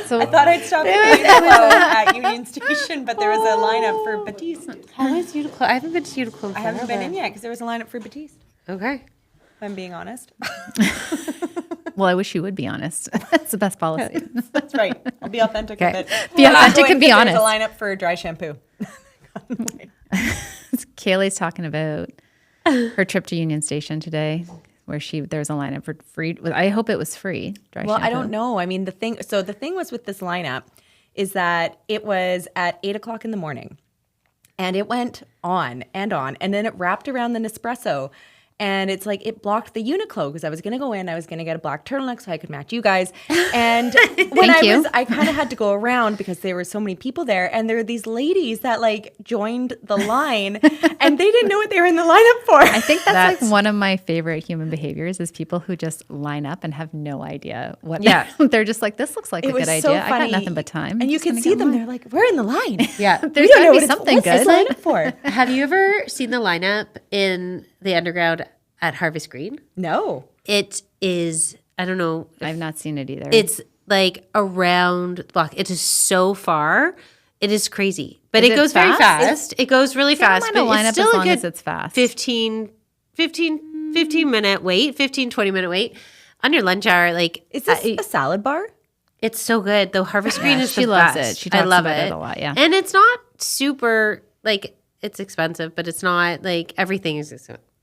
So I thought I'd stop at Union Station, but there was a lineup for Batiste. How is Uniqlo? I haven't been to Uniqlo. I haven't been in yet because there was a lineup for Batiste. Okay. If I'm being honest. Well, I wish you would be honest. That's the best policy. That's right. I'll be authentic with it. Be authentic and be honest. There's a lineup for dry shampoo. Kaylee's talking about her trip to Union Station today, where there's a lineup for free. I hope it was free. Dry shampoo. I don't know. I mean, the thing was with this lineup is that it was at 8:00 in the morning, and it went on, and then it wrapped around the Nespresso. And it's like it blocked the Uniqlo because I was going to go in. I was going to get a black turtleneck so I could match you guys. And when I kind of had to go around because there were so many people there. And there were these ladies that like joined the line and they didn't know what they were in the lineup for. I think that's like one of my favorite human behaviors is people who just line up and have no idea what. Yeah, they're just like, this looks like a good idea. So I got nothing but time. And you can see them. They're like, we're in the line. Yeah, there's got to be something good. What's this lineup for? Have you ever seen the lineup in the underground at Harvest Green? No. It is, I don't know. I've not seen it either. It's like around the block. It is so far. It is crazy. But it goes very fast. It goes really fast. I don't mind a lineup it's still as long a good as it's fast. 15 minute wait, 20 minute wait. On your lunch hour, like. Is this a salad bar? It's so good. The Harvest Green is the she loves best. it. She talks about it a lot, yeah. And it's not super, like, it's expensive, but it's not, like, everything is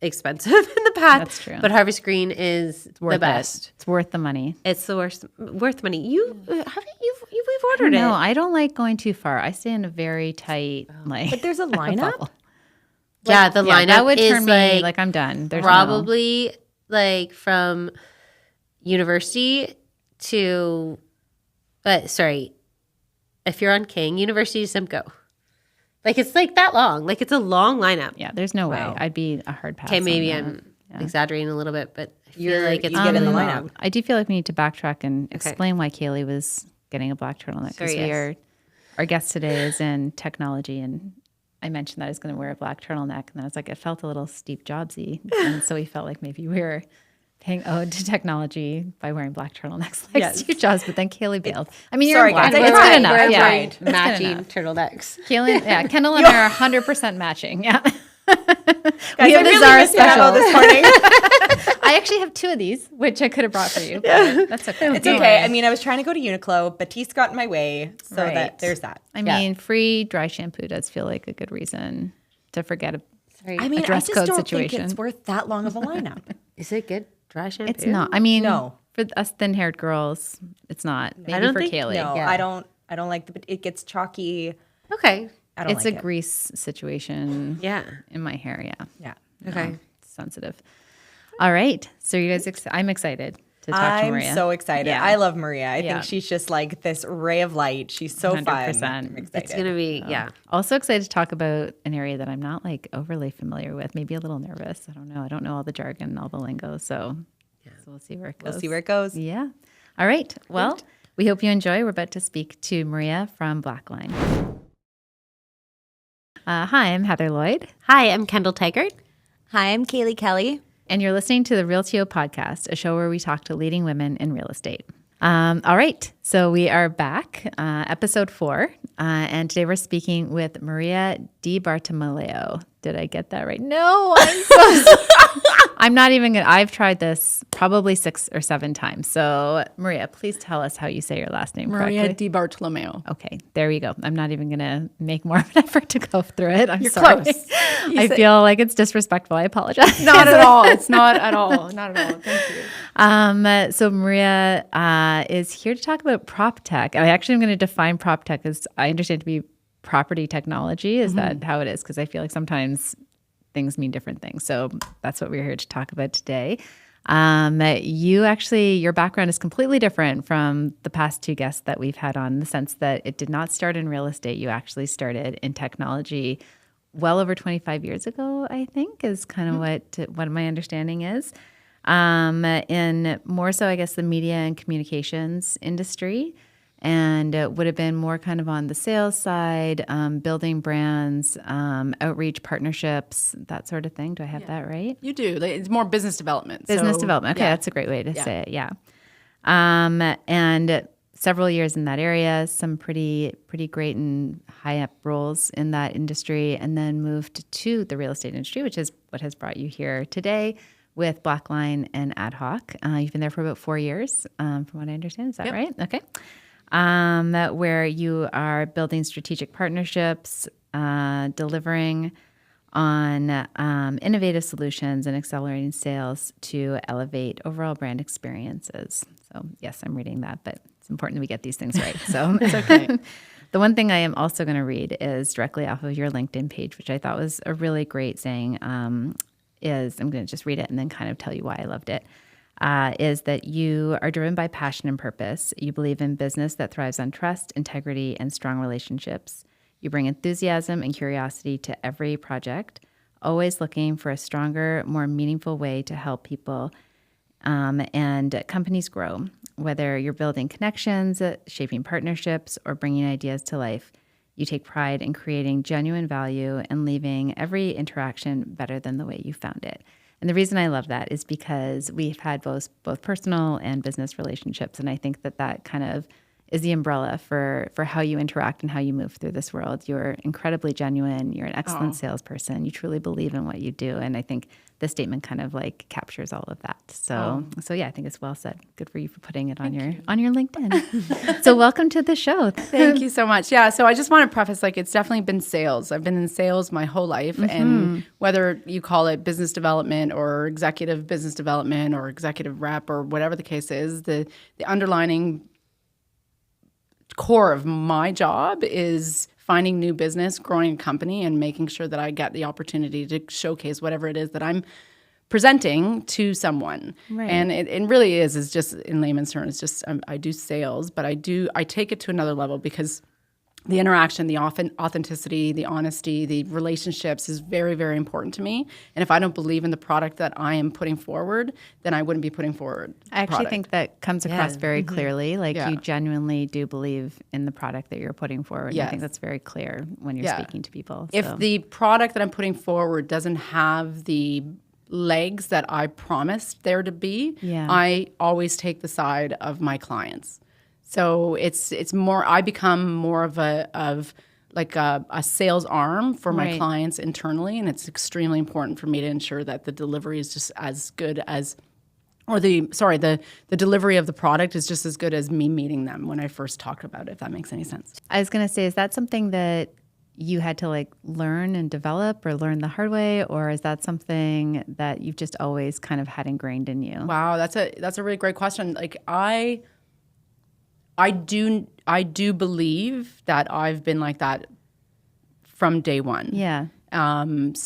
expensive in the past. That's true. But Harvest Green is the best. It's worth the money. It's the worth money. We've ordered it. No, I don't like going too far. I stay in a very tight But there's a lineup. Yeah, the lineup that would is turn me like I'm done. There's probably like from university to, if you're on King, University to Simcoe. Like, it's like that long. Like, it's a long lineup. Yeah, there's no way. I'd be a hard pass. Okay, maybe I'm exaggerating a little bit, but I feel like it's get in the lineup. lineup. I do feel like we need to backtrack and explain why Kaylee was getting a black turtleneck. Because our guest today is in technology, and I mentioned that I was going to wear a black turtleneck, and I was like, it felt a little Steve Jobsy, and so we felt like maybe we were paying ode to technology by wearing black turtlenecks like Steve Jobs, but then Kaylee bailed. I mean, you're black. It's good enough. Yeah. Matching turtlenecks. Kaylee, Kendall and I are 100% matching. Yeah. Guys, I'm really missing out this morning. I actually have 2 of these, which I could have brought for you. But that's okay. It's okay. I mean, I was trying to go to Uniqlo. Batiste got in my way, so that there's that. I mean, free dry shampoo does feel like a good reason to forget a dress code situation. Think it's worth that long of a lineup. Is it good dry shampoo? It's not. I mean, no. For us thin-haired girls, it's not. Maybe I don't for think, Kaylee. No, I don't like it gets chalky. Okay. It's a grease situation. Yeah. In my hair, Yeah. Okay. It's sensitive. All right. So you guys, I'm excited to talk to Maria. I'm so excited. Yeah. I love Maria. I think she's just like this ray of light. She's so 100%. fun. I'm excited. It's going to be, Also excited to talk about an area that I'm not like overly familiar with, maybe a little nervous. I don't know. I don't know all the jargon, all the lingo. So we'll see where it goes. We'll see where it goes. Yeah. All right. Well, we hope you enjoy. We're about to speak to Maria from Blackline. Hi, I'm Heather Lloyd. Hi, I'm Kendall Taggart. Hi, I'm Kaylee Kelly. And you're listening to the Realtio Podcast, a show where we talk to leading women in real estate. All right. So we are back, episode 4. And today we're speaking with Maria Di Bartolomeo. Did I get that right? No, I'm so sorry. I'm not even going to. I've tried this probably 6 or 7 times. So, Maria, please tell us how you say your last name correctly. Maria Di Bartolomeo. Okay, there we go. I'm not even going to make more of an effort to go through it. You're sorry. Close. I feel like it's disrespectful. I apologize. Not at all. It's not at all. Not at all. Thank you. So Maria is here to talk about prop tech. I actually am going to define prop tech as I understand to be property technology. Is that how it is? Because I feel like sometimes things mean different things. So that's what we're here to talk about today. Your background is completely different from the past 2 guests that we've had on, in the sense that it did not start in real estate. You actually started in technology well over 25 years ago, I think, is kind of what my understanding is. In more so, I guess, the media and communications industry. And would have been more kind of on the sales side, building brands, outreach partnerships, that sort of thing. Do I have that right? You do. It's more business development. Business development. Okay, that's a great way to say it. Yeah. And several years in that area, some pretty great and high up roles in that industry, and then moved to the real estate industry, which is what has brought you here today with Blackline and Ad Hoc. You've been there for about 4 years, from what I understand. Is that right? Okay. Where you are building strategic partnerships, delivering on innovative solutions and accelerating sales to elevate overall brand experiences. So yes, I'm reading that, but it's important that we get these things right. So it's okay. The one thing I am also going to read is directly off of your LinkedIn page, which I thought was a really great saying, is I'm going to just read it and then kind of tell you why I loved it. Is that you are driven by passion and purpose. You believe in business that thrives on trust, integrity, and strong relationships. You bring enthusiasm and curiosity to every project, always looking for a stronger, more meaningful way to help people and companies grow. Whether you're building connections, shaping partnerships, or bringing ideas to life, you take pride in creating genuine value and leaving every interaction better than the way you found it. And the reason I love that is because we've had both personal and business relationships. And I think that kind of is the umbrella for how you interact and how you move through this world. You're incredibly genuine. You're an excellent salesperson. You truly believe in what you do. And I think this statement kind of like captures all of that. So yeah, I think it's well said. Good for you for putting it on your LinkedIn. So welcome to the show. Thank you so much. Yeah. So I just want to preface, like, it's definitely been sales. I've been in sales my whole life. And whether you call it business development or executive business development or executive rep or whatever the case is, the underlining core of my job is finding new business, growing a company, and making sure that I get the opportunity to showcase whatever it is that I'm presenting to someone. Right. And it really is just, in layman's terms, it's just I do sales, but I take it to another level because the interaction, the authenticity, the honesty, the relationships is very, very important to me. And if I don't believe in the product that I am putting forward, then I wouldn't be putting forward the I actually product. think that comes across very clearly. Like you genuinely do believe in the product that you're putting forward. Yes. I think that's very clear when you're speaking to people. If the product that I'm putting forward doesn't have the legs that I promised there to be, I always take the side of my clients. So it's more, I become more of a sales arm for my clients internally, and it's extremely important for me to ensure that the delivery is just as good as, the delivery of the product is just as good as me meeting them when I first talked about it, if that makes any sense. I was going to say, is that something that you had to like learn and develop or learn the hard way, or is that something that you've just always kind of had ingrained in you? Wow, that's a really great question. Like I do believe that I've been like that from day one. Yeah. And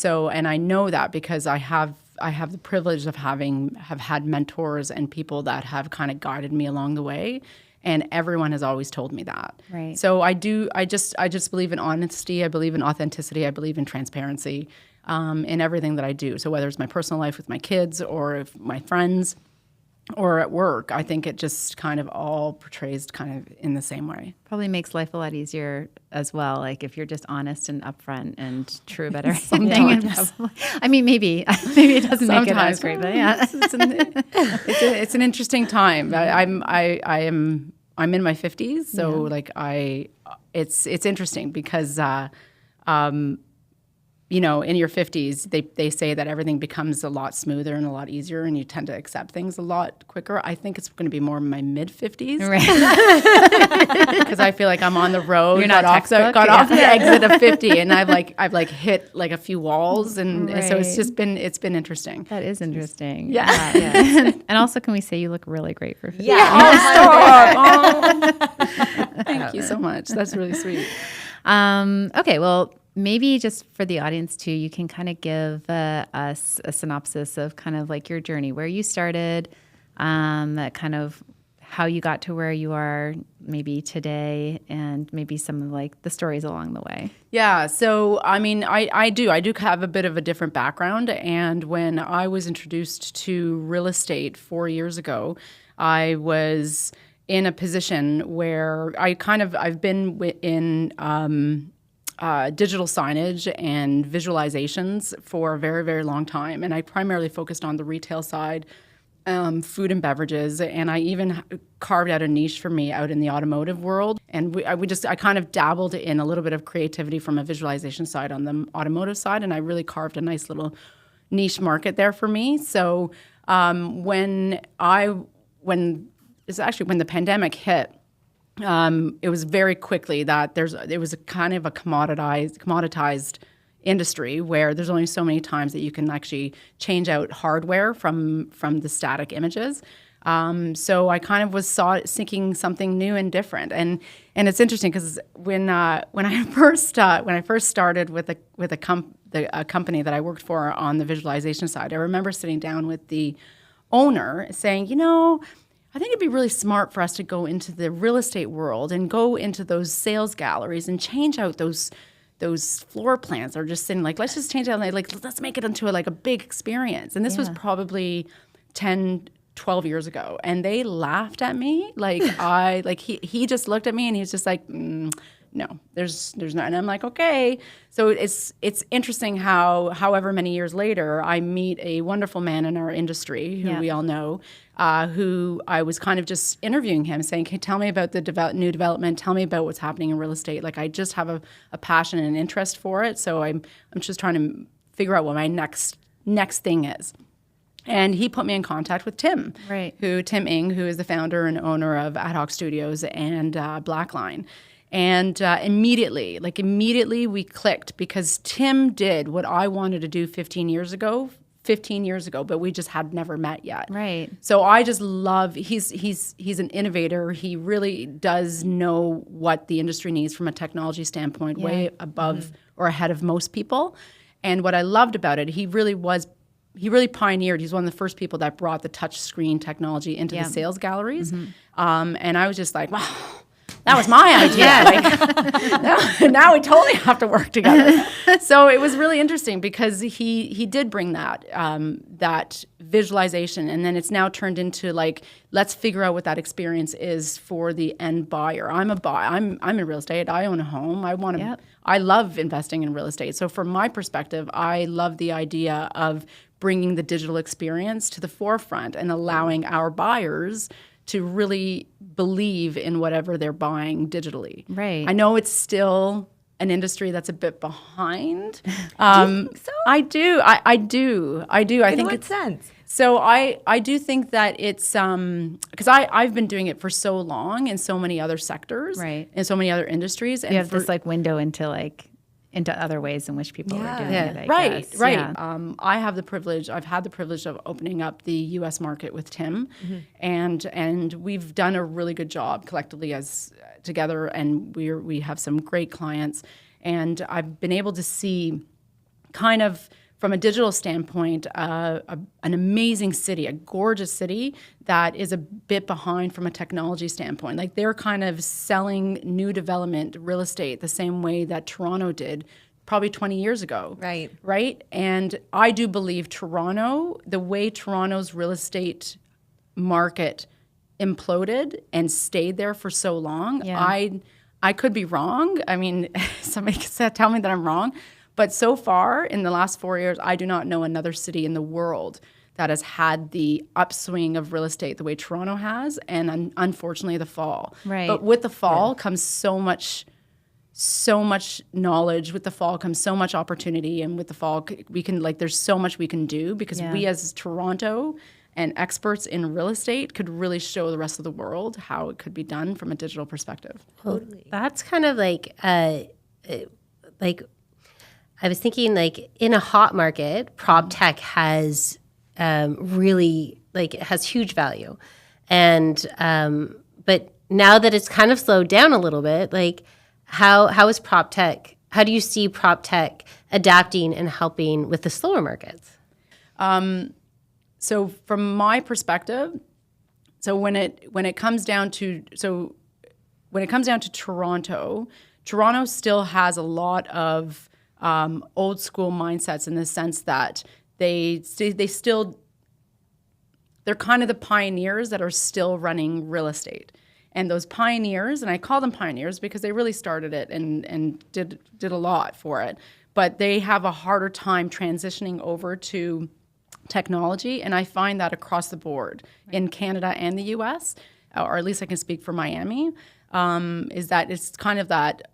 I know that because I have the privilege of have had mentors and people that have kind of guided me along the way, and everyone has always told me that. Right. So I just believe in honesty. I believe in authenticity. I believe in transparency in everything that I do. So whether it's my personal life with my kids or if my friends or at work, I think it just kind of all portrays kind of in the same way. Probably makes life a lot easier as well. Like if you're just honest and upfront and true about everything. I mean, maybe it doesn't make it as great, but yeah, it's an interesting time. I'm in my 50s, so it's interesting because in your 50s, they say that everything becomes a lot smoother and a lot easier, and you tend to accept things a lot quicker. I think it's going to be more in my mid 50s, right? Because I feel like I'm on the road. You're not got off the exit of 50, and I've hit like a few walls, and so it's been interesting. That is interesting. Yeah. And also, can we say you look really great for 50? Yeah. Thank you so much. That's really sweet. Okay, well, maybe just for the audience too, you can kind of give us a synopsis of kind of like your journey, where you started, kind of how you got to where you are maybe today, and maybe some of like the stories along the way. Yeah. So, I mean, I do have a bit of a different background. And when I was introduced to real estate 4 years ago, I was in a position where I've been in digital signage and visualizations for a very, very long time. And I primarily focused on the retail side food and beverages, and I even carved out a niche for me out in the automotive world. And I kind of dabbled in a little bit of creativity from a visualization side on the automotive side, and I really carved a nice little niche market there for me. So when the pandemic hit, it was very quickly that it was a kind of a commoditized industry where there's only so many times that you can actually change out hardware from the static images. So I kind of was seeking something new and different, and it's interesting because when I first started with a company that I worked for on the visualization side, I remember sitting down with the owner saying, I think it'd be really smart for us to go into the real estate world and go into those sales galleries and change out those floor plans are just sitting let's just change it let's make it into a big experience. And this was probably 10, 12 years ago. And they laughed at me. He just looked at me and he was just like, no, there's not. And I'm like, okay. So it's interesting how, however many years later, I meet a wonderful man in our industry who we all know, who I was kind of just interviewing him, saying, "Hey, tell me about the new development. Tell me about what's happening in real estate." I just have a passion and interest for it. So I'm just trying to figure out what my next thing is. And he put me in contact with Tim, Tim Ing, who is the founder and owner of Ad Hoc Studios and Blackline. And immediately we clicked because Tim did what I wanted to do 15 years ago, but we just had never met yet. Right. So I just love, he's an innovator. He really does know what the industry needs from a technology standpoint, way above or ahead of most people. And what I loved about it, he really pioneered. He's one of the first people that brought the touch screen technology into the sales galleries. And I was just like, wow, that was my idea. Now we totally have to work together. So it was really interesting because he did bring that visualization, and then it's now turned into let's figure out what that experience is for the end buyer. I'm in real estate. I own a home. I love investing in real estate. So from my perspective, I love the idea of bringing the digital experience to the forefront and allowing our buyers to really believe in whatever they're buying digitally. Right. I know it's still an industry that's a bit behind. Do you think so? I do. I do. In what sense? So I do think that it's because I've been doing it for so long in so many other sectors, right, in so many other industries, and you have this window into other ways in which people are doing it. I guess. Right. Yeah. I've had the privilege of opening up the U.S. market with Tim, and we've done a really good job collectively together, and we have some great clients, and I've been able to see kind of from a digital standpoint, an amazing city, a gorgeous city that is a bit behind from a technology standpoint. They're kind of selling new development real estate the same way that Toronto did probably 20 years ago. Right? And I do believe the way Toronto's real estate market imploded and stayed there for so long, I could be wrong. I mean, somebody could tell me that I'm wrong. But so far, in the last 4 years, I do not know another city in the world that has had the upswing of real estate the way Toronto has, and unfortunately the fall. Right. But with the fall comes so much knowledge. With the fall comes so much opportunity, and with the fall we can there's so much we can do because we as Toronto and experts in real estate could really show the rest of the world how it could be done from a digital perspective. Totally. That's kind of I was thinking in a hot market, prop tech has really has huge value, and but now that it's kind of slowed down a little bit, how is prop tech? How do you see prop tech adapting and helping with the slower markets? So from my perspective, when it comes down to Toronto still has a lot of old school mindsets in the sense that they're kind of the pioneers that are still running real estate. And those pioneers, and I call them pioneers because they really started it and did a lot for it, but they have a harder time transitioning over to technology, and I find that across the board in Canada and the U.S., or at least I can speak for Miami, is that it's kind of that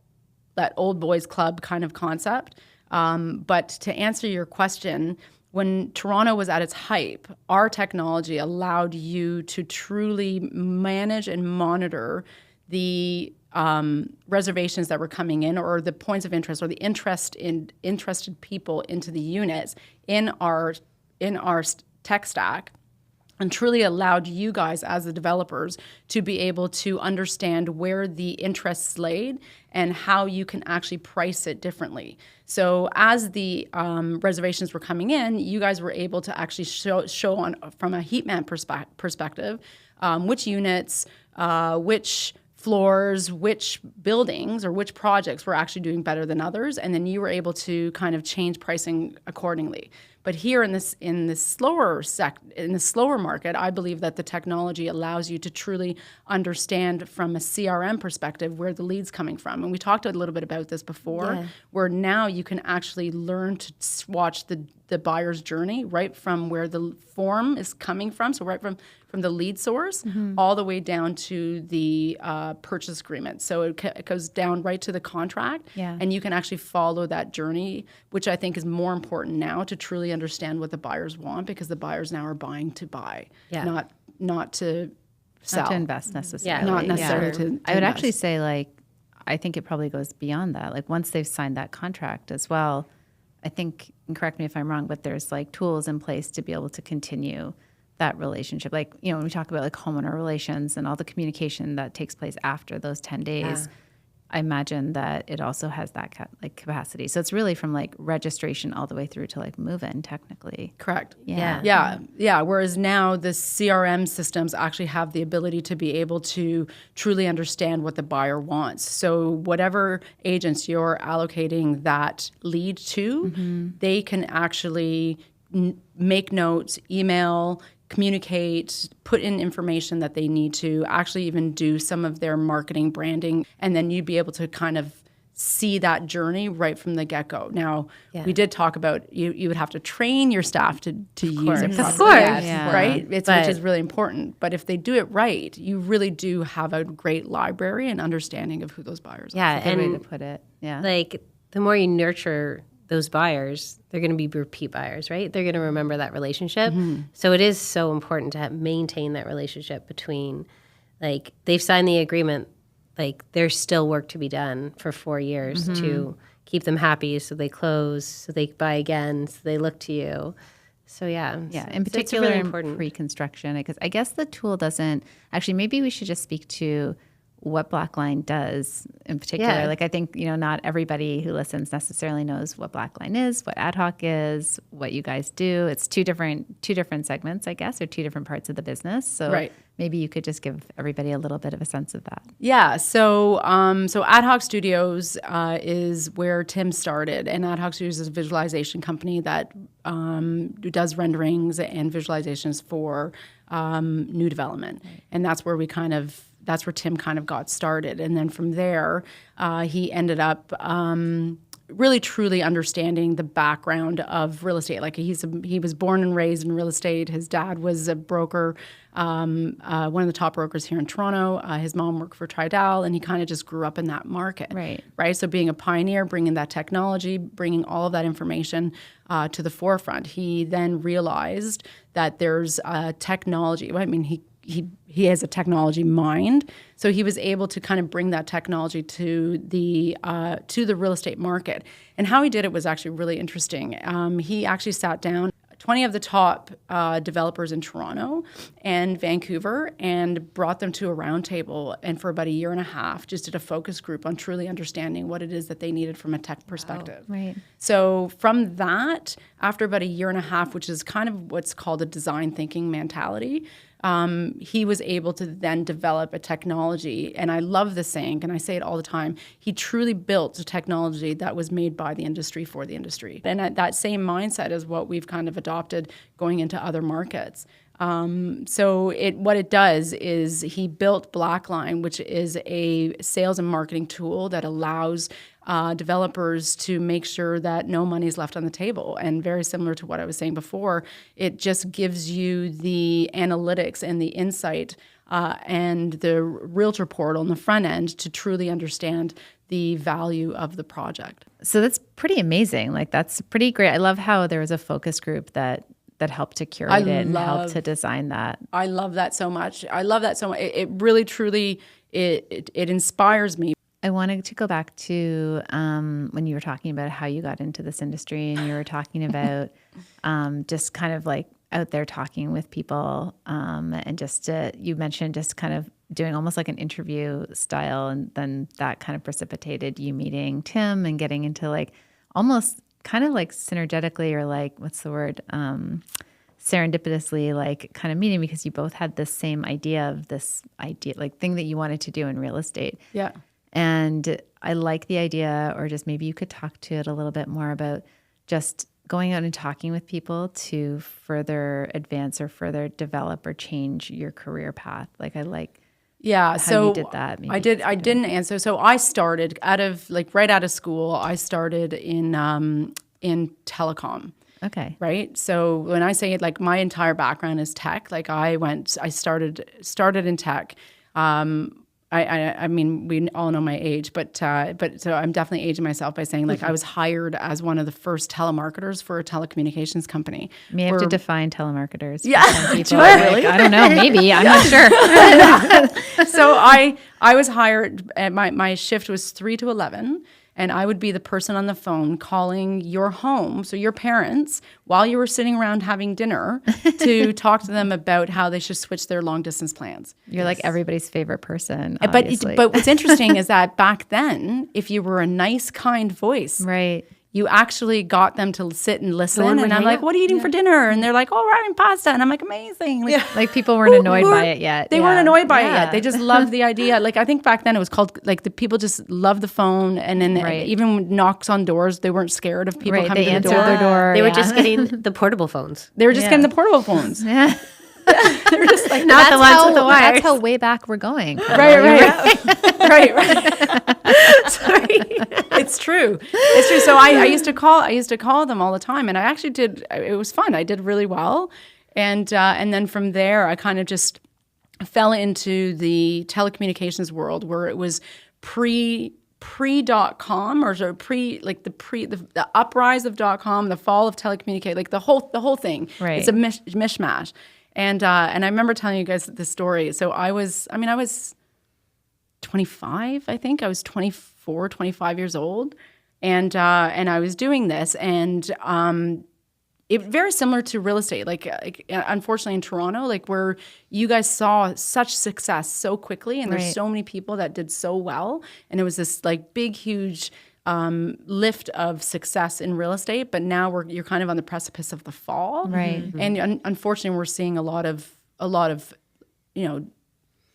old boys club kind of concept. But to answer your question, when Toronto was at its hype, our technology allowed you to truly manage and monitor the reservations that were coming in, or the points of interest, or the interested people into the units in our tech stack, and truly allowed you guys as the developers to be able to understand where the interests laid and how you can actually price it differently. So as the reservations were coming in, you guys were able to actually show on from a heat map perspective which units, which floors, which buildings or which projects were actually doing better than others, and then you were able to kind of change pricing accordingly. But here in this slower market, I believe that the technology allows you to truly understand from a CRM perspective where the lead's coming from. And we talked a little bit about this before, where now you can actually learn to watch the buyer's journey right from where the form is coming from, so right from the lead source all the way down to the purchase agreement. So it goes down right to the contract, and you can actually follow that journey, which I think is more important now to truly understand what the buyers want, because the buyers now are buying to buy, not to sell. Not to invest necessarily. Not necessarily to I would invest. actually say, like, I think it probably goes beyond that. Like, once they've signed that contract as well, I think, and correct me if I'm wrong, but there's like tools in place to be able to continue that relationship. Like, you know, when we talk about like homeowner relations and all the communication that takes place after those 10 days, I imagine that it also has that capacity. So it's really from like registration all the way through to like move-in technically. Correct. Yeah. Whereas now the CRM systems actually have the ability to be able to truly understand what the buyer wants. So whatever agents you're allocating that lead to, they can actually make notes, email, communicate, put in information that they need to, actually even do some of their marketing, branding, and then you'd be able to kind of see that journey right from the get-go. Now, we did talk about you would have to train your staff to use it properly. Of course. Right? Which is really important. But if they do it right, you really do have a great library and understanding of who those buyers are. Yeah, Good way and to put it. Yeah. like the more you nurture those buyers, they're going to be repeat buyers, right? They're going to remember that relationship. So it is so important to maintain that relationship between, like, they've signed the agreement, like, there's still work to be done for 4 years to keep them happy, so they close, so they buy again, so they look to you. So In particular really in important. pre-construction, because I guess the tool doesn't actually. Maybe we should just speak to what Blackline does in particular. Yeah. Like, I think, you know, not everybody who listens necessarily knows what Blackline is, what Ad Hoc is, what you guys do. It's two different segments, I guess, or two different parts of the business. So maybe you could just give everybody a little bit of a sense of that. Yeah. So Ad Hoc Studios is where Tim started, and Ad Hoc Studios is a visualization company that does renderings and visualizations for new development, and that's where that's where Tim kind of got started. And then from there, he ended up really truly understanding the background of real estate. Like, he was born and raised in real estate. His dad was a broker, one of the top brokers here in Toronto. His mom worked for Tridal, and he kind of just grew up in that market. Right. So being a pioneer, bringing that technology, bringing all of that information to the forefront. He then realized that there's technology. I mean, he has a technology mind, so he was able to kind of bring that technology to the real estate market. And how he did it was actually really interesting. He actually sat down 20 of the top developers in Toronto and Vancouver and brought them to a round table, and for about a year and a half just did a focus group on truly understanding what it is that they needed from a tech perspective. Right. So from that, after about a year and a half, which is kind of what's called a design thinking mentality, he was able to then develop a technology. And I love this saying, and I say it all the time, he truly built a technology that was made by the industry for the industry. And that same mindset is what we've kind of adopted going into other markets. So what it does is he built Blackline, which is a sales and marketing tool that allows developers to make sure that no money is left on the table. And very similar to what I was saying before, it just gives you the analytics and the insight and the realtor portal on the front end to truly understand the value of the project. So that's pretty amazing. Like, that's pretty great. I love how there was a focus group that helped to curate it and helped to design that. I love that so much. It really, truly, it inspires me. I wanted to go back to when you were talking about how you got into this industry, and you were talking about just kind of like out there talking with people, and just you mentioned just kind of doing almost like an interview style, and then that kind of precipitated you meeting Tim and getting into like almost kind of like synergetically, or like, what's the word? Serendipitously, like kind of meeting, because you both had this same idea of this idea, like thing that you wanted to do in real estate. Yeah. And I like the idea, or just maybe you could talk to it a little bit more about just going out and talking with people to further advance or further develop or change your career path. Like, I like how you did that. Maybe I didn't answer. So I started right out of school. I started in telecom. Okay. Right. So when I say it, like, my entire background is tech. Like, I started in tech. I mean, we all know my age, but so I'm definitely aging myself by saying, like, I was hired as one of the first telemarketers for a telecommunications company. You may have to define telemarketers. Yeah, do I really? I don't know. Maybe I'm not sure. So I was hired. My shift was 3 to 11. And I would be the person on the phone calling your home, so your parents, while you were sitting around having dinner, to talk to them about how they should switch their long distance plans. You're like everybody's favorite person, obviously. But what's interesting is that back then, if you were a nice, kind voice, right, you actually got them to sit and listen. And I'm like, what are you eating for dinner? And they're like, oh, we're having pasta. And I'm like, amazing. Like people weren't annoyed by it yet. They weren't annoyed by it yet. They just loved the idea. Like, I think back then it was called, like, the people just loved the phone. And then even knocks on doors, they weren't scared of people coming to the door. Their door. They were just getting the portable phones. They were just getting the portable phones. Yeah. They're just like, not the ones with the wires. That's how way back we're going. Right. Sorry. It's true. So I used to call them all the time, and I actually did. It was fun. I did really well, and then from there, I kind of just fell into the telecommunications world, where it was pre.com, or sort of the uprise of .com, the fall of telecommunication, like the whole thing. Right. It's a mishmash. And I remember telling you guys this story. So I was 25, I think. I was 24, 25 years old. And I was doing this. And it very similar to real estate. Like unfortunately in Toronto, like, where you guys saw such success so quickly. And there's so many people that did so well. And it was this, like, big, huge lift of success in real estate, but now you're kind of on the precipice of the fall, right? And unfortunately, we're seeing a lot of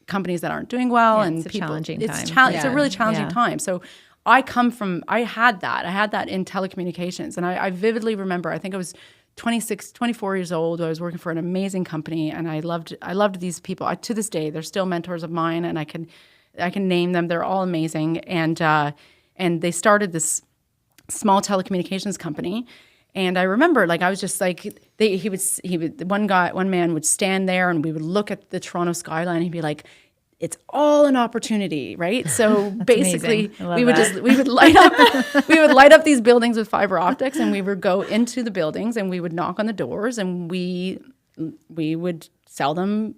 companies that aren't doing well, and it's a challenging time. It's a really challenging time. So I had that in telecommunications, and I vividly remember. I think I was 26, 24 years old. I was working for an amazing company, and I loved these people. To this day, they're still mentors of mine, and I can name them. They're all amazing, and they started this small telecommunications company. And I remember, like, I was just like, one man would stand there, and we would look at the Toronto skyline, and he'd be like, it's all an opportunity, right? So basically, we would light up these buildings with fiber optics, and we would go into the buildings, and we would knock on the doors, and we would sell them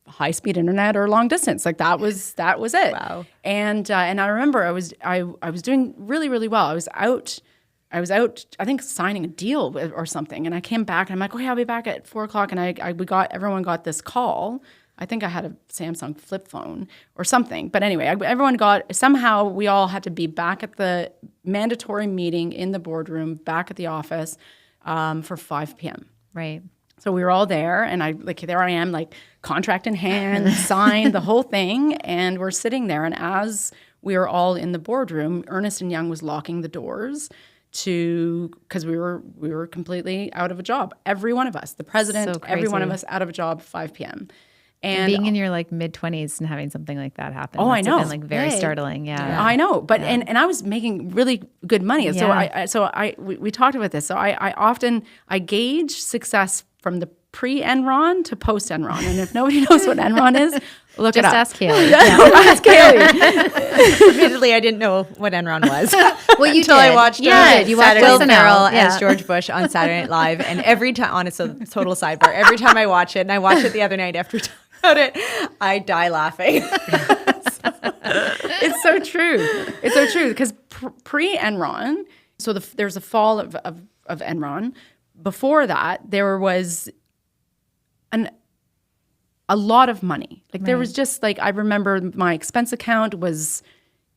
high-speed internet or long distance. Like, that was it. Wow. And I remember I was doing really, really well. I was out, I think, signing a deal or something. And I came back, and I'm like, okay, I'll be back at 4:00. And everyone got this call. I think I had a Samsung flip phone or something. But anyway, somehow we all had to be back at the mandatory meeting in the boardroom, back at the office for 5 p.m. Right. So we were all there, and there I am, like, contract in hand, signed, the whole thing, and we're sitting there. And as we were all in the boardroom, Ernst & Young was locking the doors because we were completely out of a job. Every one of us, the president, So every one of crazy. us out of a job at 5 p.m. And being in your like mid-20s and having something like that happen. Oh, I must have know. been like very startling. Yeah. I know, but and I was making really good money. Yeah. So we talked about this. So I often gauge success from the pre-Enron to post-Enron. And if nobody knows what Enron is, look it up. Just ask Haley. Ask Kaylee. Admittedly, I didn't know what Enron was. Well, you Until did. I watched You did. You watched Will SNL. Ferrell Yeah. as George Bush on Saturday Night Live, and every time, honestly, total sidebar, every time I watch it, and I watched it the other night after we talked about it, I die laughing. It's so true. It's so true because pre-Enron, so there's a fall of Enron. Before that, there was a lot of money. Like there was just like, I remember my expense account was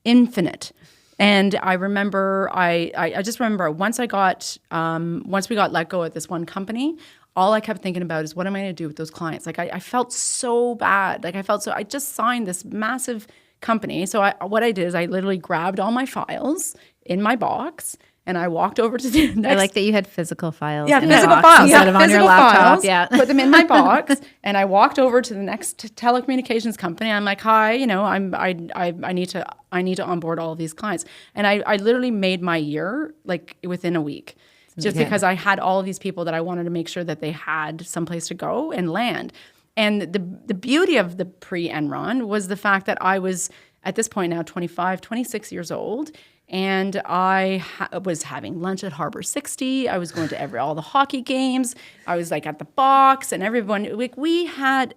infinite. And I remember, I just remember once we got let go at this one company, all I kept thinking about is what am I going to do with those clients? Like I felt so bad. Like I just signed this massive company. So what I did is I literally grabbed all my files in my box and I walked over to the next. I like that you had physical files. Yeah, in physical the box files. instead of on your Physical laptop. files, Yeah. put them in my box, and I walked over to the next telecommunications company. I'm like, hi, I need to onboard all of these clients, and I literally made my year like within a week, just because I had all of these people that I wanted to make sure that they had someplace to go and land. And the beauty of the pre-Enron was the fact that I was at this point now 25, 26 years old. And I was having lunch at Harbor 60. I was going to all the hockey games. I was like at the box, and everyone, like we had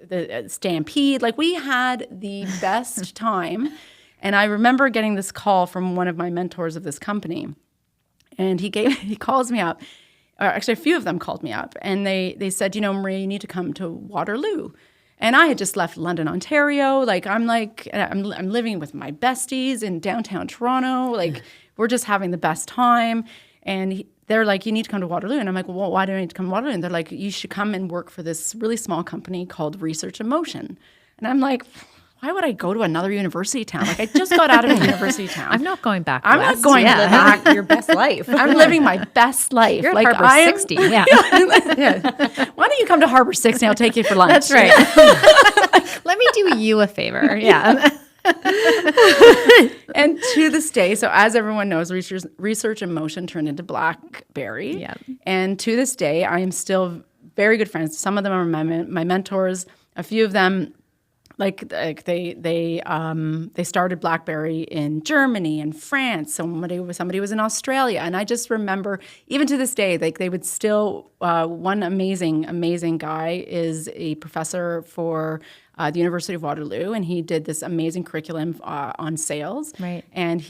the Stampede, like we had the best time. And I remember getting this call from one of my mentors of this company, and he calls me up. Or actually, a few of them called me up, and they said, Maria, you need to come to Waterloo. And I had just left London, Ontario. I'm living with my besties in downtown Toronto. Like we're just having the best time. And they're like, you need to come to Waterloo. And I'm like, well, why do I need to come to Waterloo? And they're like, you should come and work for this really small company called Research Emotion. And I'm like, why would I go to another university town? Like I just got out of a university town. I'm not going back. I'm not going Back your best life. I'm living my best life. You're at like Harbor 60. Yeah. Why don't you come to Harbor 60 and I'll take you for lunch? That's right. Let me do you a favor. Yeah. And to this day, so as everyone knows, Research Emotion turned into BlackBerry. Yeah. And to this day, I am still very good friends. Some of them are my mentors. A few of them, like they started BlackBerry in Germany and France. Somebody was in Australia, and I just remember even to this day, like they would still. One amazing guy is a professor for the University of Waterloo, and he did this amazing curriculum on sales. Right. And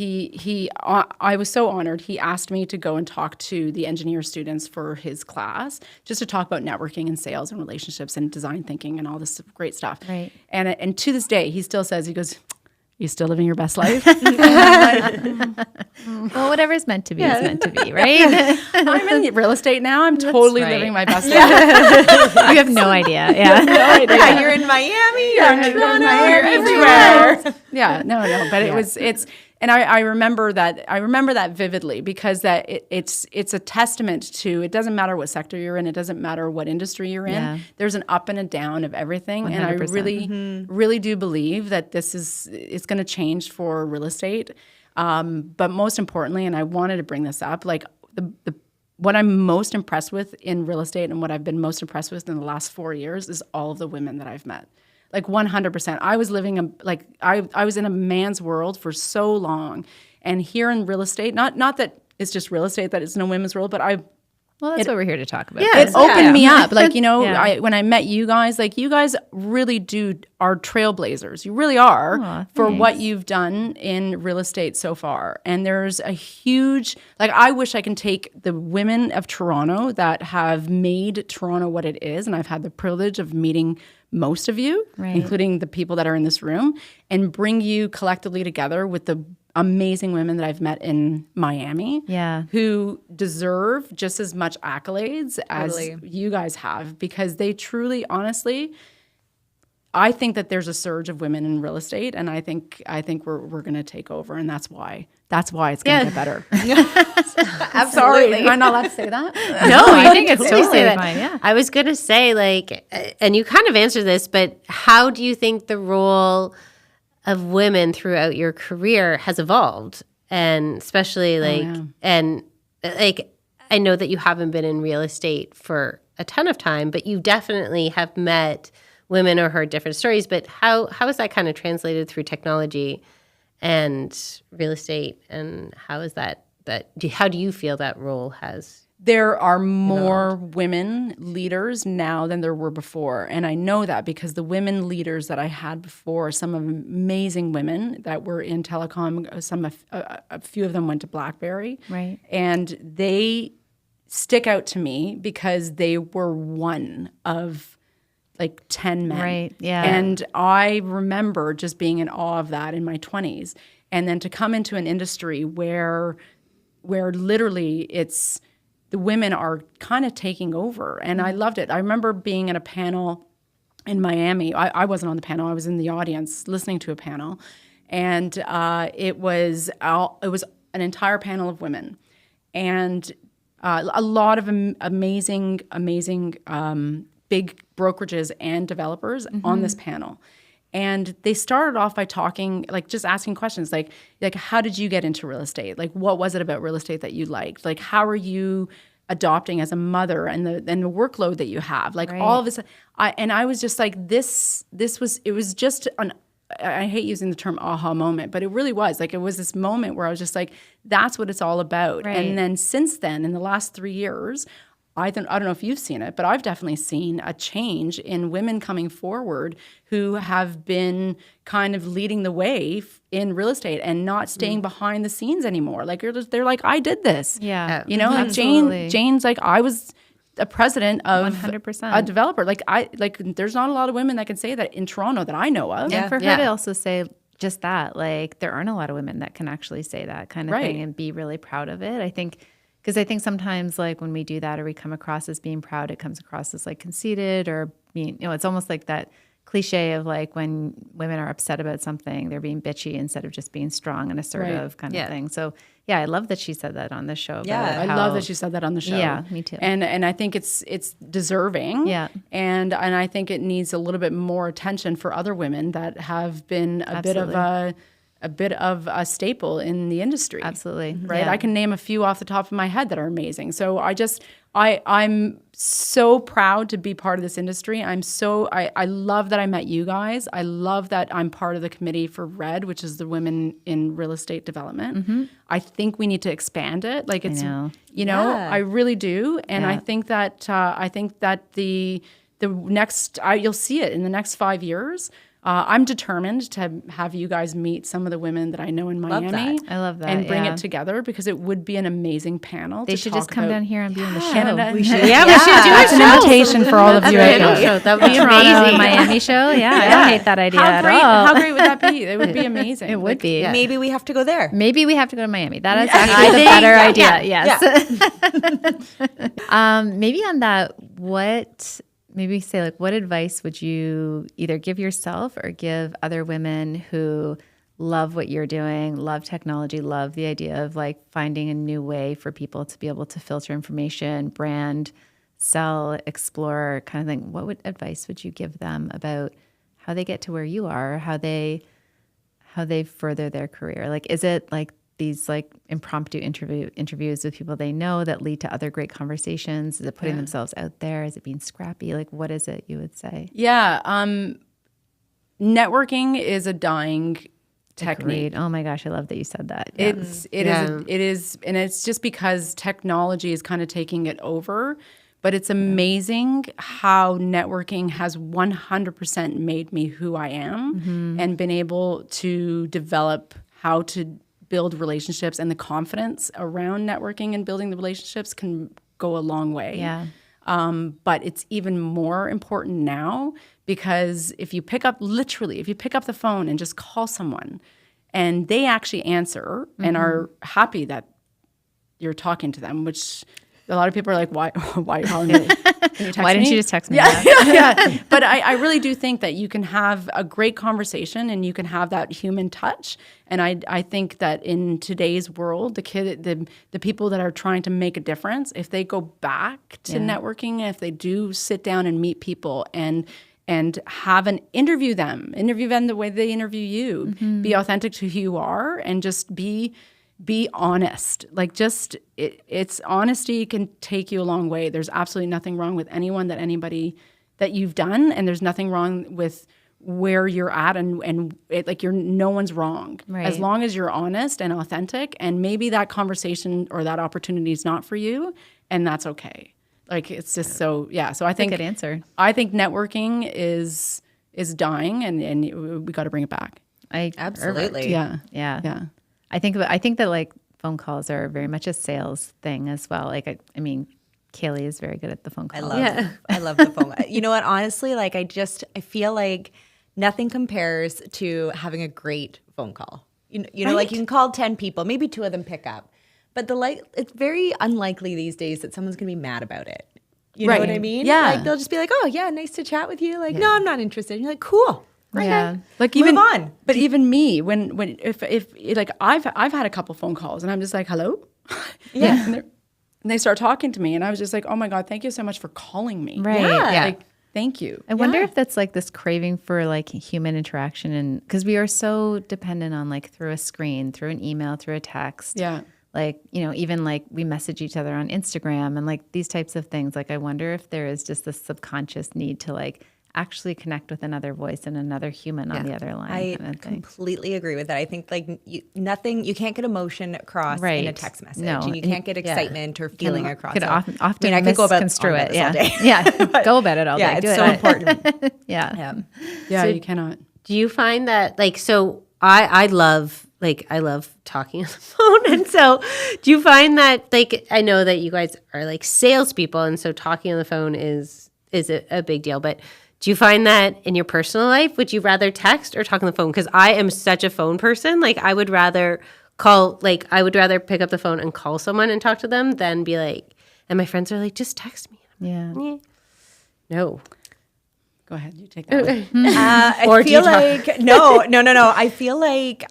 I was so honored. He asked me to go and talk to the engineer students for his class, just to talk about networking and sales and relationships and design thinking and all this great stuff. Right. And to this day, he still says, he goes, you still living your best life? Well, whatever's meant to be is meant to be, right? I'm in real estate now. I'm totally right. living my best life. You have no idea. Yeah. Yeah, you're in Miami, you're in Toronto, you're everywhere. everywhere. Yeah, no, but and I remember that vividly because that it's a testament to, it doesn't matter what sector you're in, it doesn't matter what industry you're in. Yeah. There's an up and a down of everything, 100%. and I really do believe that it's going to change for real estate. But most importantly, and I wanted to bring this up, like what I'm most impressed with in real estate and what I've been most impressed with in the last 4 years is all of the women that I've met. Like 100%. I was living I was in a man's world for so long, and here in real estate, not that it's just real estate, that it's no women's world, but Well, that's what we're here to talk about. it opened me up. Like, Yeah. when I met you guys, like you guys really are trailblazers. You really are for what you've done in real estate so far. And there's a huge, like, I wish I can take the women of Toronto that have made Toronto what it is. And I've had the privilege of meeting most of you, including the people that are in this room, and bring you collectively together with the amazing women that I've met in Miami, who deserve just as much accolades as you guys have, because they truly, honestly, I think that there's a surge of women in real estate, and I think we're going to take over, and that's why it's going to get better. Absolutely. Sorry, am I not allowed to say that? No, I think it's totally totally say that. fine. Yeah. I was going to say, like, and you kind of answered this, but how do you think the role of women throughout your career has evolved? And especially I know that you haven't been in real estate for a ton of time, but you definitely have met women or heard different stories. But how is that kind of translated through technology and real estate? And how is how do you feel that role has? There are more women leaders now than there were before. And I know that because the women leaders that I had before, some amazing women that were in telecom, a few of them went to BlackBerry. Right. And they stick out to me because they were one of like 10 men. Right, yeah. And I remember just being in awe of that in my 20s. And then to come into an industry where literally it's the women are kind of taking over. And I loved it. I remember being in a panel in Miami. I wasn't on the panel. I was in the audience listening to a panel. And it was an entire panel of women. And a lot of amazing big brokerages and developers on this panel. And they started off by talking, like just asking questions like how did you get into real estate? Like what was it about real estate that you liked? Like how are you adopting as a mother and the workload that you have? Like all of this. I was just like it was just an, I hate using the term aha moment, but it really was. Like it was this moment where I was just like, that's what it's all about. Right. And then since then, in the last 3 years, I don't know if you've seen it, but I've definitely seen a change in women coming forward who have been kind of leading the way in real estate and not staying behind the scenes anymore. Like they're like, I did this. Yeah. You know, like Absolutely. Jane's like, I was a president of 100%. a developer. Like there's not a lot of women that can say that in Toronto that I know of. And for her to also say just that, like there aren't a lot of women that can actually say that kind of thing and be really proud of it. I think sometimes like when we do that or we come across as being proud, it comes across as like conceited or being, it's almost like that cliche of like when women are upset about something, they're being bitchy instead of just being strong and assertive kind of thing. So yeah, I love that she said that on the show. Yeah, I love that she said that on the show. Yeah, me too. And I think it's deserving. Yeah. And I think it needs a little bit more attention for other women that have been a bit of a staple in the industry. Absolutely. Right. Yeah. I can name a few off the top of my head that are amazing. So I'm so proud to be part of this industry. I love that I met you guys. I love that I'm part of the committee for RED, which is the Women in Real Estate Development. Mm-hmm. I think we need to expand it. Like it's, I really do. And I think that the next, you'll see it in the next 5 years. I'm determined to have you guys meet some of the women that I know in Miami. I love that. And bring it together because it would be an amazing panel. They should just come down here and be on the show. Canada. We should do That's an invitation for all of you. That would be Toronto amazing. and Miami show. Yeah, I don't hate that idea at all. How great would that be? It would be amazing. It would be. Yeah. Maybe we have to go there. Maybe we have to go to Miami. That is actually the better idea. Yes. Maybe on that, maybe say like, what advice would you either give yourself or give other women who love what you're doing, love technology, love the idea of like finding a new way for people to be able to filter information, brand, sell, explore kind of thing. What advice would you give them about how they get to where you are, how they further their career? Like, is it like these like impromptu interviews with people they know that lead to other great conversations? Is it putting themselves out there? Is it being scrappy? Like, what is it you would say? Yeah. Networking is a dying technique. Agreed. Oh my gosh, I love that you said that. It is, and it's just because technology is kind of taking it over. But it's amazing how networking has 100% made me who I am and been able to develop how to build relationships, and the confidence around networking and building the relationships can go a long way. Yeah. But it's even more important now because if you pick up the phone and just call someone and they actually answer and are happy that you're talking to them, which a lot of people are like, why are you calling me? Can you text Why didn't me? you just text me? Yeah. But I really do think that you can have a great conversation and you can have that human touch. And I think that in today's world, the people that are trying to make a difference, if they go back to networking, if they do sit down and meet people and interview them the way they interview you, be authentic to who you are, and just be honest. Like it's honesty can take you a long way. There's absolutely nothing wrong with anybody that you've done, and there's nothing wrong with where you're at, and no one's wrong. Right. As long as you're honest and authentic, and maybe that conversation or that opportunity is not for you, and that's okay. Like it's just so I think good answer. I think networking is dying, and we got to bring it back. Absolutely. Yeah. I think that like phone calls are very much a sales thing as well. Like I mean, Kaylee is very good at the phone call. I love the phone. You know what? Honestly, like I feel like nothing compares to having a great phone call. You know, like you can call 10 people, maybe 2 of them pick up, but it's very unlikely these days that someone's gonna be mad about it. You know what I mean? Yeah. Like they'll just be like, "Oh yeah, nice to chat with you." Like, "No, I'm not interested." And you're like, "Cool." Right. Yeah. Like Move even on. But even me, when if like I've had a couple phone calls and I'm just like, hello, and they start talking to me, and I was just like, oh my God, thank you so much for calling me. Right. Yeah. Like, thank you. I wonder if that's like this craving for like human interaction, and because we are so dependent on like through a screen, through an email, through a text. Yeah. Like, you know, even like we message each other on Instagram and like these types of things. Like, I wonder if there is just this subconscious need to like actually connect with another voice and another human on the other line. I kind of thing. completely agree with that. I think like you can't get emotion across in a Right. text message, No. and you can't get excitement or feeling across. Could it. often I mean, I could go about misconstrue on it. about this all day. Yeah. Go about it all Yeah, day. Do it's it. so important. Yeah. Yeah, you cannot. Do you find that like so? I love talking on the phone, and so do you find that like I know that you guys are like salespeople, and so talking on the phone is a big deal, but do you find that in your personal life, would you rather text or talk on the phone? Because I am such a phone person. Like I would rather pick up the phone and call someone and talk to them than be like, and my friends are like, just text me. Yeah. No. Go ahead, you take that one. I feel like no. I feel like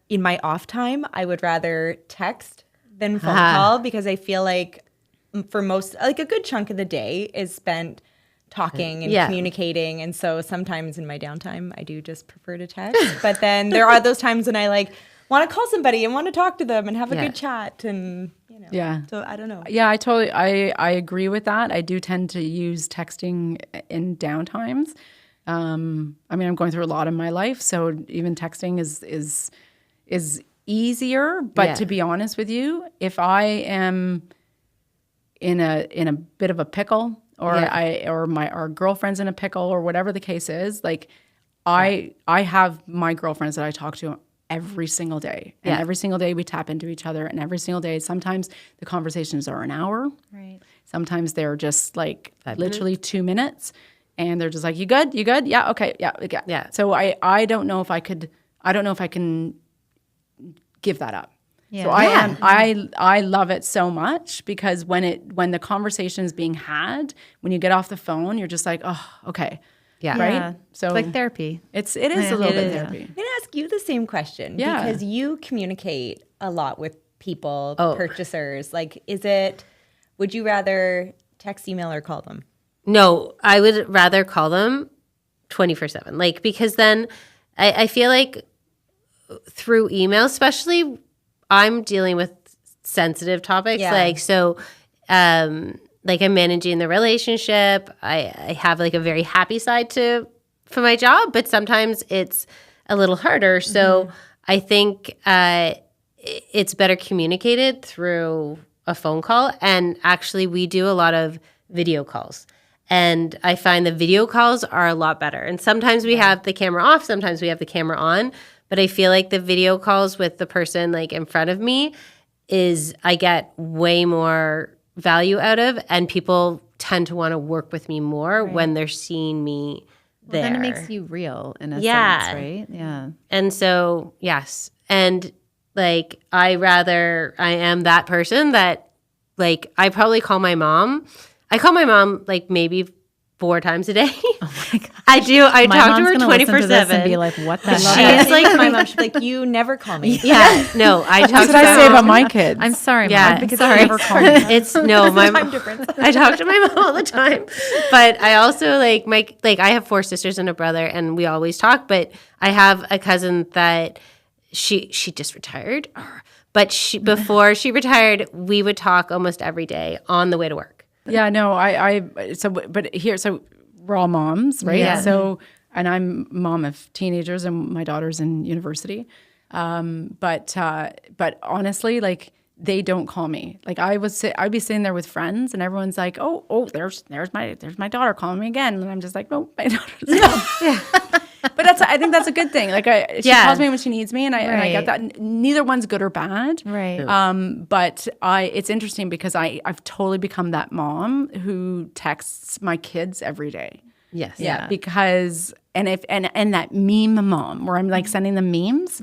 in my off time, I would rather text than phone call, because I feel like for most, like a good chunk of the day is spent talking and communicating, and so sometimes in my downtime, I do just prefer to text. But then there are those times when I like want to call somebody and want to talk to them and have a good chat, and you know. Yeah. So I don't know. Yeah, I agree with that. I do tend to use texting in downtimes. I mean, I'm going through a lot in my life, so even texting is easier. But to be honest with you, if I am in a bit of a pickle, or our girlfriend's in a pickle, or whatever the case is, like I have my girlfriends that I talk to every single day, and every single day we tap into each other, and every single day, sometimes the conversations are an hour, Right. sometimes they're just like literally 2 minutes, and they're just like, you good, yeah, okay, yeah. So I don't know if I can give that up. Yeah. So I love it so much, because when the conversation is being had, when you get off the phone, you're just like, oh, okay. Yeah. Right. Yeah. So It's like therapy. it is a little bit therapy. I'm going to ask you the same question, because you communicate a lot with people, purchasers. Like, would you rather text, email, or call them? No, I would rather call them 24/7. Like, because then I feel like through email, especially, I'm dealing with sensitive topics. Yeah. Like, so, like I'm managing the relationship. I have like a very happy side for my job, but sometimes it's a little harder. So I think it's better communicated through a phone call. And actually, we do a lot of video calls. And I find the video calls are a lot better. And sometimes we have the camera off, sometimes we have the camera on. But I feel like the video calls with the person like in front of me I get way more value out of, and people tend to want to work with me more when they're seeing me there. Then it makes you real in a sense, right? Yeah. And so, yes. And like, I am that person that like I probably call my mom. I call my mom like maybe 4 times a day. Oh my God. I do. I My talk mom's to her gonna listen to this 24/7 and be like, "What the She's hell?" like my mom should be like, you never call me. Yeah, no, I talk That's to what my I say mom. about my kids. I'm sorry, Yeah, Mom. because Sorry. never call me. It's no, my Time difference. I talk to my mom all the time, but I also like I have 4 sisters and a brother, and we always talk. But I have a cousin that she just retired, but before she retired, we would talk almost every day on the way to work. Yeah, no, so we're all moms, right? Yeah. So, and I'm mom of teenagers and my daughter's in university. But honestly, like they don't call me. Like I'd be sitting there with friends and everyone's like, oh, there's my daughter calling me again. And I'm just like, no, my daughter's not. But I think that's a good thing. Like she calls me when she needs me and I get that. Neither one's good or bad. Right. But it's interesting because I've totally become that mom who texts my kids every day. Yes. Yeah. Because and that meme mom where I'm like sending them memes.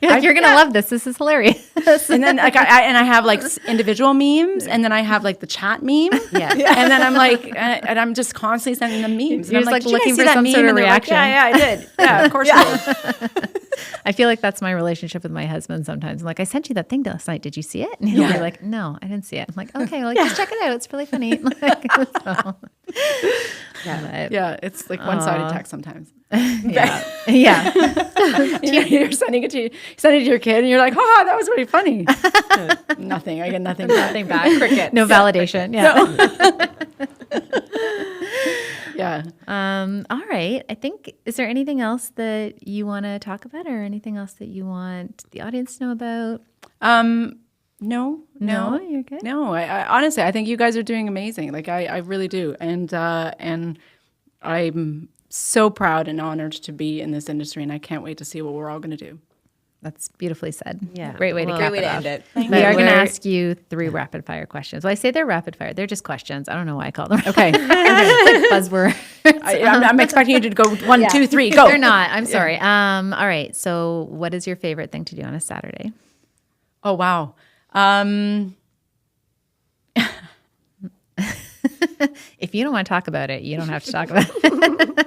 You're gonna love this. This is hilarious. And then like I have like individual memes and then I have like the chat meme. Yeah. And then I'm like and I'm just constantly sending them memes. You're And I'm just, like, "Did you guys looking see for that some meme?" sort of And they're like, reaction. yeah, I did. Yeah, of course I did. I feel like that's my relationship with my husband sometimes. I'm like, I sent you that thing last night. Did you see it? And he'll be like, no, I didn't see it. I'm like, okay, well, just check it out. It's really funny. Yeah, it's like one-sided text sometimes. Yeah. You're sending it to your kid, and you're like, "Oh, that was really funny." Nothing. I get nothing back. Nothing back. Cricket. No validation. Yeah. Yeah. All right. I think, is there anything else that you want to talk about or anything else that you want the audience to know about? No, you're good. No, I honestly, I think you guys are doing amazing. Like I really do, and I'm so proud and honored to be in this industry, and I can't wait to see what we're all going to do. That's beautifully said. Yeah. Great way to Well, cap Great way it to off. end it. We are going to ask you 3 rapid fire questions. Well, I say they're rapid fire. They're just questions. I don't know why I call them. Okay. Like buzzword. I'm expecting you to go 1, 2, 3, go. They're not. I'm sorry. All right. So what is your favorite thing to do on a Saturday? Oh wow. If you don't want to talk about it, you don't have to talk about it.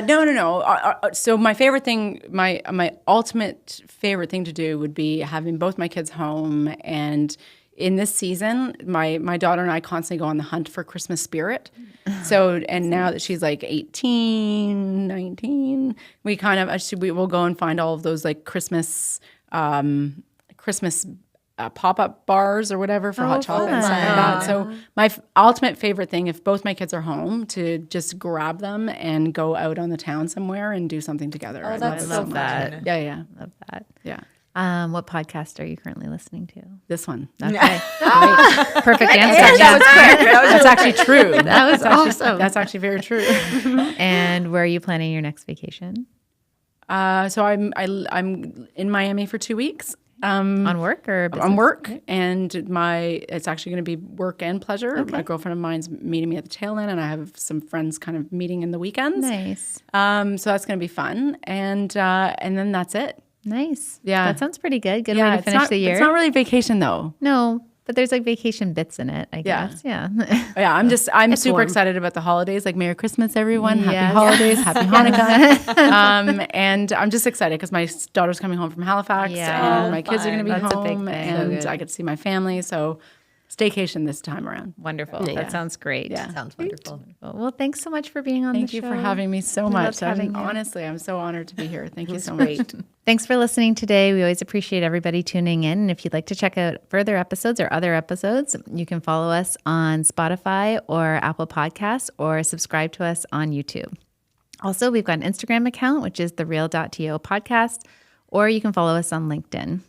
No. So my favorite thing, my ultimate favorite thing to do would be having both my kids home. And in this season, my daughter and I constantly go on the hunt for Christmas spirit. So, and now that she's like 18, 19, we kind of, we will go and find all of those like Christmas pop-up bars or whatever for hot chocolate and stuff like that. So my ultimate favorite thing, if both my kids are home, to just grab them and go out on the town somewhere and do something together. Oh, I that's love so that. fun. Yeah. Love that. Yeah. What podcast are you currently listening to? This one. Okay. Great. Perfect answer. That was quick. That's actually true. That was awesome. That's actually very true. And where are you planning your next vacation? So I'm in Miami for 2 weeks. On work or business? On work, and it's actually going to be work and pleasure. Okay. My girlfriend of mine's meeting me at the tail end, and I have some friends kind of meeting in the weekends. Nice. So that's going to be fun, and then that's it. Nice. Yeah. That sounds pretty good. Good way to finish the year. It's not really vacation though. No, but there's like vacation bits in it, I Yeah. guess. Yeah. Yeah, I'm super warm. excited about the holidays. Like Merry Christmas, everyone! Yes. Happy holidays, Happy Hanukkah. And I'm just excited because my daughter's coming home from Halifax, Yeah. and my kids are going to be That's a big home, thing. and So I get to see my family. So staycation this time around. Wonderful. Yeah. That sounds great. Yeah. Sounds wonderful. Well, thanks so much for being on Thank the you show. for having me so We much. loved having you. Honestly, I'm so honored to be here. Thank you so much. Thanks for listening today. We always appreciate everybody tuning in. And if you'd like to check out further episodes or other episodes, you can follow us on Spotify or Apple Podcasts or subscribe to us on YouTube. Also, we've got an Instagram account, which is thereal.to podcast, or you can follow us on LinkedIn.